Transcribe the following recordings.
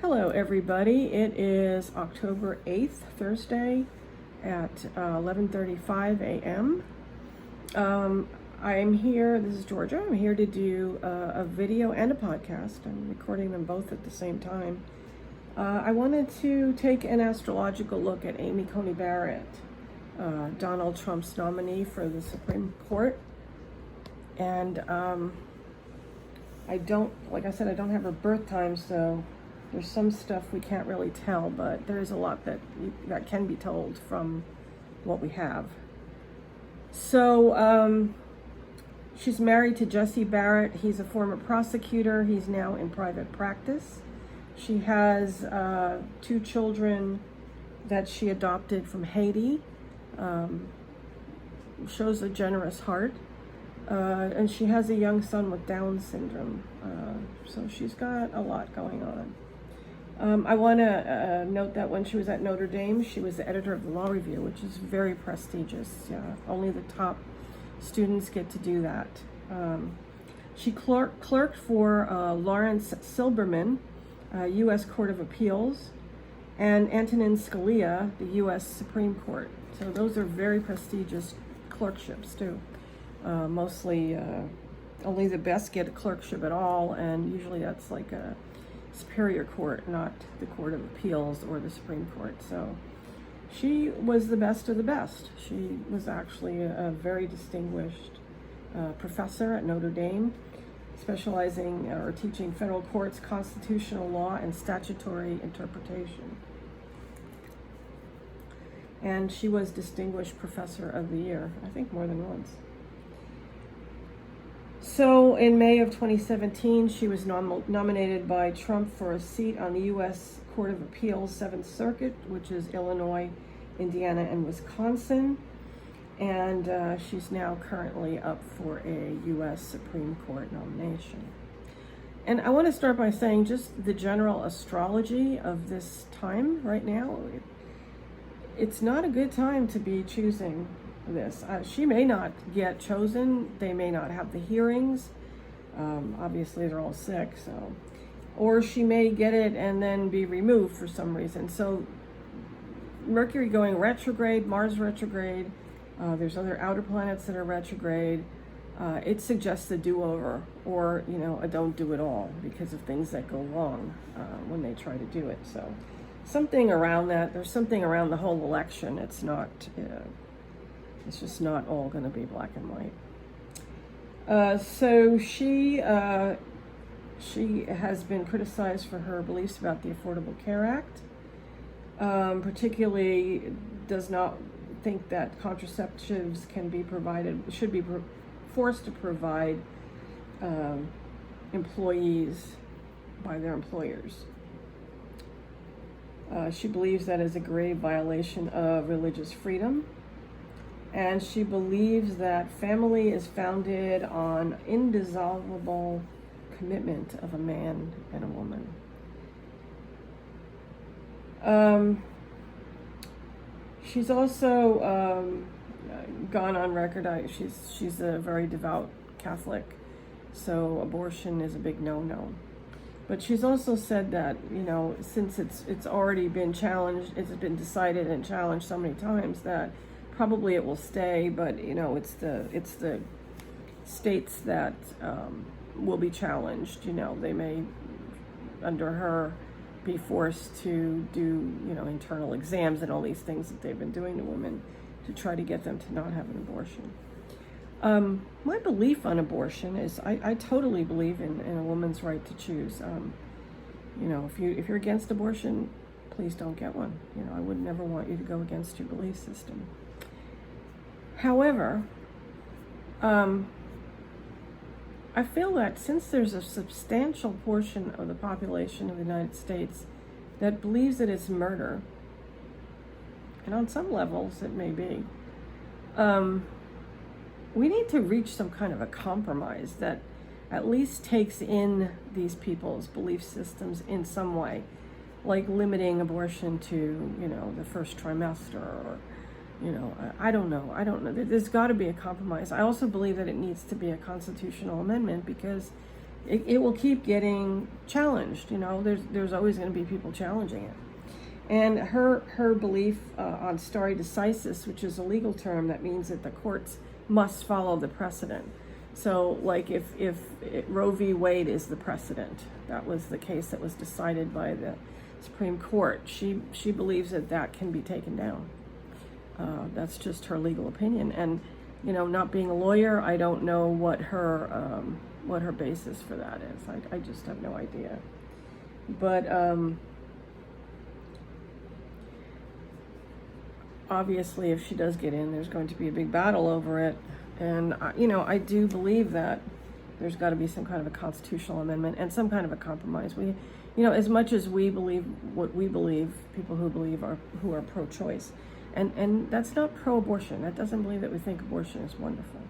Hello everybody, it is October 8th, Thursday at 11:35 a.m. I'm here, this is Georgia, I'm here to do a video and a podcast. I'm recording them both at the same time. I wanted to take an astrological look at Coney Barrett, Donald Trump's nominee for the Supreme Court. And I don't have her birth time, so there's some stuff we can't really tell, but there is a lot that can be told from what we have. So she's married to Jesse Barrett. He's a former prosecutor. He's now in private practice. She has 2 children that she adopted from Haiti. Shows a generous heart. And she has a young son with Down syndrome. So she's got a lot going on. I want to note that when she was at Notre Dame, she was the editor of the Law Review, which is very prestigious. Yeah, only the top students get to do that. She clerked for Lawrence Silberman, U.S. Court of Appeals, and Antonin Scalia, the U.S. Supreme Court. So those are very prestigious clerkships too. Mostly only the best get a clerkship at all, and usually that's like a Superior Court, not the Court of Appeals or the Supreme Court. So she was the best of the best. She was actually a very distinguished professor at Notre Dame, specializing or teaching federal courts, constitutional law, and statutory interpretation. And she was Distinguished Professor of the Year, I think more than once. So in May of 2017, she was nominated by Trump for a seat on the U.S. Court of Appeals 7th Circuit, which is Illinois, Indiana, and Wisconsin. And she's now currently up for a U.S. Supreme Court nomination. And I want to start by saying just the general astrology of this time right now. It's not a good time to be choosing this. She may not get chosen. They may not have the hearings. Obviously, they're all sick, so. Or she may get it and then be removed for some reason. So Mercury going retrograde, Mars retrograde, there's other outer planets that are retrograde. It suggests a do-over or, a don't do it all because of things that go wrong when they try to do it. So something around that. There's something around the whole election. It's not... It's just not all going to be black and white. So she has been criticized for her beliefs about the Affordable Care Act. Particularly does not think that contraceptives should be forced to provide employees by their employers. She believes that is a grave violation of religious freedom. And she believes that family is founded on indissoluble commitment of a man and a woman. She's also gone on record. She's a very devout Catholic, so abortion is a big no-no. But she's also said that, since it's already been challenged, it's been decided and challenged so many times that probably it will stay, but it's the states that will be challenged. They may, under her, be forced to do internal exams and all these things that they've been doing to women to try to get them to not have an abortion. My belief on abortion is I totally believe in a woman's right to choose. If you're against abortion, please don't get one. I would never want you to go against your belief system. However, I feel that since there's a substantial portion of the population of the United States that believes that it's murder, and on some levels it may be, we need to reach some kind of a compromise that at least takes in these people's belief systems in some way, like limiting abortion to, the first trimester or I don't know. There's got to be a compromise. I also believe that it needs to be a constitutional amendment because it will keep getting challenged. You know, there's always going to be people challenging it. And her belief on stare decisis, which is a legal term that means that the courts must follow the precedent. So, like, if Roe v. Wade is the precedent, that was the case that was decided by the Supreme Court. She believes that can be taken down. That's just her legal opinion. And, you know, not being a lawyer, I don't know what her basis for that is. I just have no idea. But obviously, if she does get in, there's going to be a big battle over it. And, you know, I do believe that there's got to be some kind of a constitutional amendment and some kind of a compromise. We, you know, as much as we believe what we believe, people who are pro-choice, and that's not pro-abortion. That doesn't believe that we think abortion is wonderful,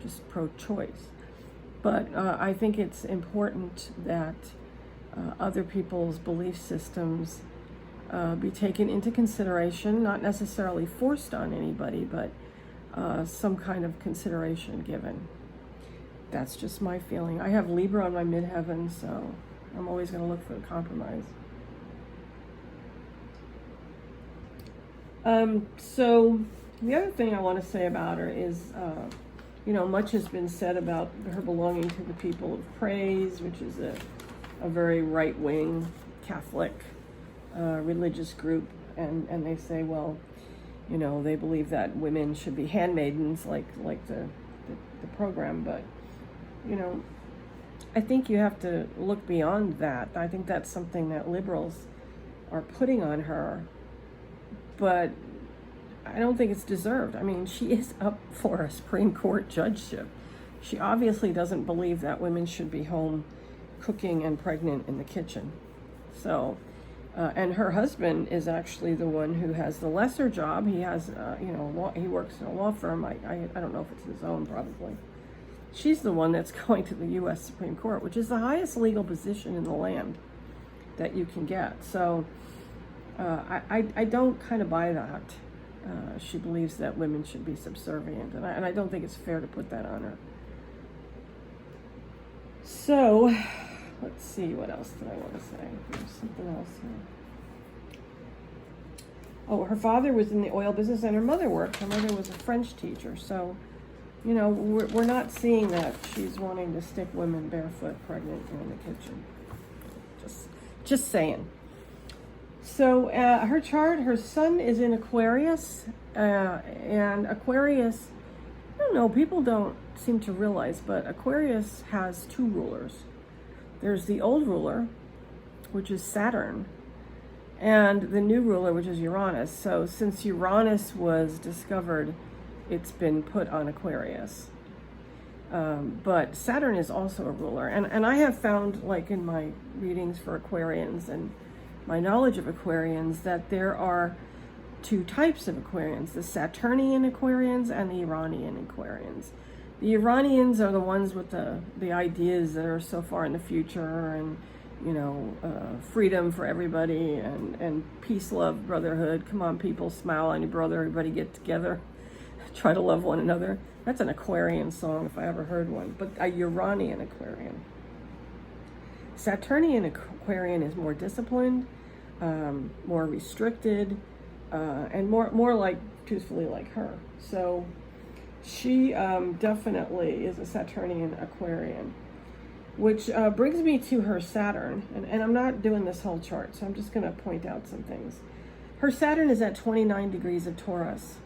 just pro-choice. But I think it's important that other people's belief systems be taken into consideration, not necessarily forced on anybody, but some kind of consideration given. That's just my feeling. I have Libra on my midheaven, so I'm always going to look for a compromise. So the other thing I want to say about her is, you know, much has been said about her belonging to the People of Praise, which is a very right-wing Catholic religious group, and they say, well, you know, they believe that women should be handmaidens, like the program. But, you know, I think you have to look beyond that. I think that's something that liberals are putting on her, but I don't think it's deserved. I mean, she is up for a Supreme Court judgeship. She obviously doesn't believe that women should be home cooking and pregnant in the kitchen. So, and her husband is actually the one who has the lesser job. He has, you know, he works in a law firm. I don't know if it's his own, probably. She's the one that's going to the U.S. Supreme Court, which is the highest legal position in the land that you can get. So I don't kind of buy that. She believes that women should be subservient, and I don't think it's fair to put that on her. So, let's see, what else did I want to say? There's something else here. Oh, her father was in the oil business and her mother worked. Her mother was a French teacher. So, you know, we're not seeing that she's wanting to stick women barefoot pregnant in the kitchen. Just saying. So her chart, her sun is in Aquarius. And Aquarius, I don't know, people don't seem to realize, but Aquarius has two rulers. There's the old ruler, which is Saturn, and the new ruler, which is Uranus. So since Uranus was discovered, it's been put on Aquarius. But Saturn is also a ruler. And I have found, like in my readings for Aquarians and my knowledge of Aquarians, that there are two types of Aquarians, the Saturnian Aquarians and the Uranian Aquarians. The Uranians are the ones with the ideas that are so far in the future, and, you know, freedom for everybody, and peace, love, brotherhood. Come on, people, smile on your brother, everybody get together, try to love one another. That's an Aquarian song if I ever heard one, but a Uranian Aquarian. Saturnian Aquarian is more disciplined, more restricted, and more like, truthfully, like her. So she definitely is a Saturnian Aquarian, which brings me to her Saturn. And I'm not doing this whole chart, so I'm just going to point out some things. Her Saturn is at 29 degrees of Taurus.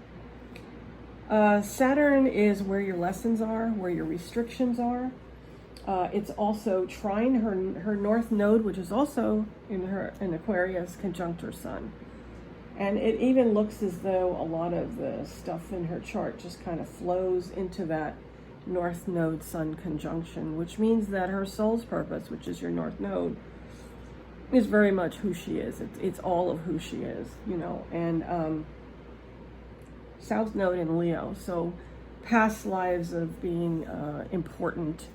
Saturn is where your lessons are, where your restrictions are. It's also trine her North Node, which is also in Aquarius, conjunct her Sun. And it even looks as though a lot of the stuff in her chart just kind of flows into that North Node Sun conjunction, which means that her soul's purpose, which is your North Node, is very much who she is. It's all of who she is, you know. And South Node in Leo, so past lives of being important,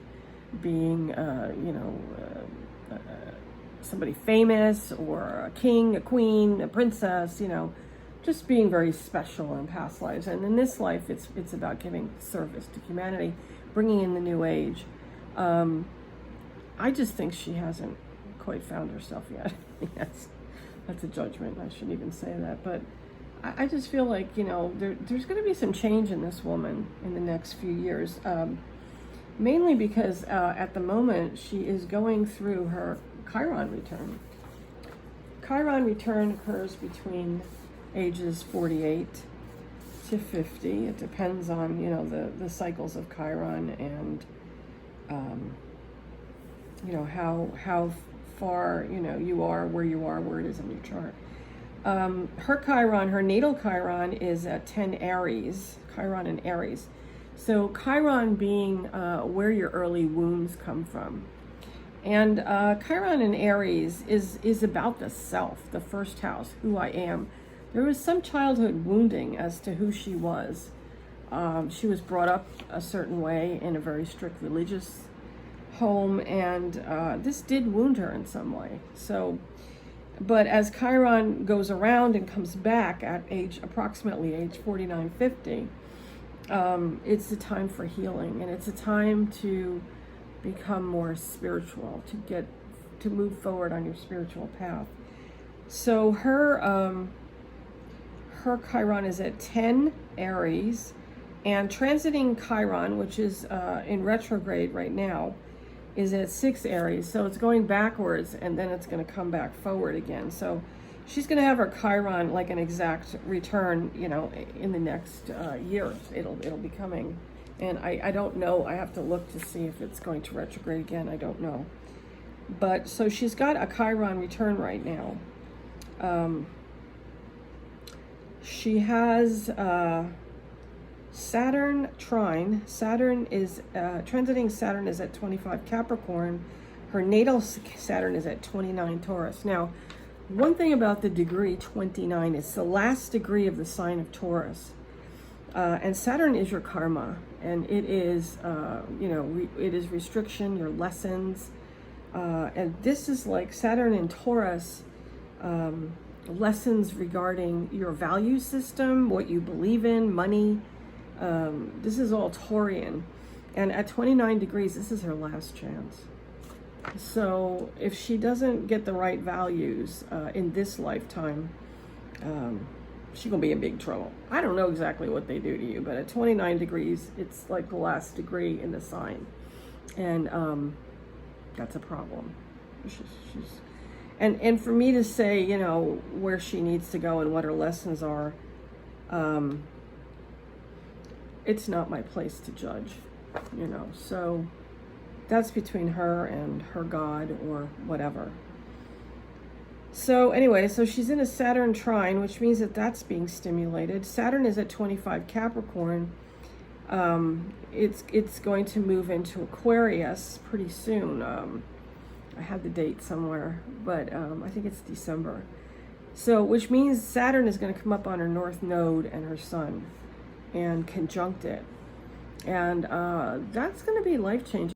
being, you know, somebody famous, or a king, a queen, a princess, you know, just being very special in past lives. And in this life, it's about giving service to humanity, bringing in the new age. I just think she hasn't quite found herself yet. That's a judgment. I shouldn't even say that. But I just feel like, there's going to be some change in this woman in the next few years. Mainly because at the moment she is going through her Chiron return. Chiron return occurs between ages 48 to 50. It depends on, the cycles of Chiron and, how far, you are, where it is in your chart. Her Chiron, her natal Chiron is at 10 Aries, Chiron in Aries. So Chiron being where your early wounds come from. And Chiron in Aries is about the self, the first house, who I am. There was some childhood wounding as to who she was. She was brought up a certain way in a very strict religious home, and this did wound her in some way. So, but as Chiron goes around and comes back at approximately age 49, 50, it's a time for healing, and it's a time to become more spiritual, to move forward on your spiritual path. So her Chiron is at 10 Aries, and transiting Chiron, which is in retrograde right now, is at 6 Aries. So it's going backwards, and then it's going to come back forward again. So she's going to have her Chiron like an exact return, in the next year. It'll be coming. And I don't know. I have to look to see if it's going to retrograde again. I don't know. But so she's got a Chiron return right now. She has Saturn trine. Saturn is transiting. Saturn is at 25 Capricorn. Her natal Saturn is at 29 Taurus. Now, one thing about the degree 29 is the last degree of the sign of Taurus. And Saturn is your karma, and it is, it is restriction, your lessons. And this is like Saturn in Taurus, lessons regarding your value system, what you believe in, money. This is all Taurian. And at 29 degrees, this is her last chance. So if she doesn't get the right values in this lifetime, she's going to be in big trouble. I don't know exactly what they do to you, but at 29 degrees, it's like the last degree in the sign. And that's a problem. And for me to say, where she needs to go and what her lessons are, it's not my place to judge, So that's between her and her God or whatever. So anyway, so she's in a Saturn trine, which means that that's being stimulated. Saturn is at 25 Capricorn. It's going to move into Aquarius pretty soon. I had the date somewhere, but I think it's December. So, which means Saturn is going to come up on her north node and her sun and conjunct it. And that's going to be life-changing.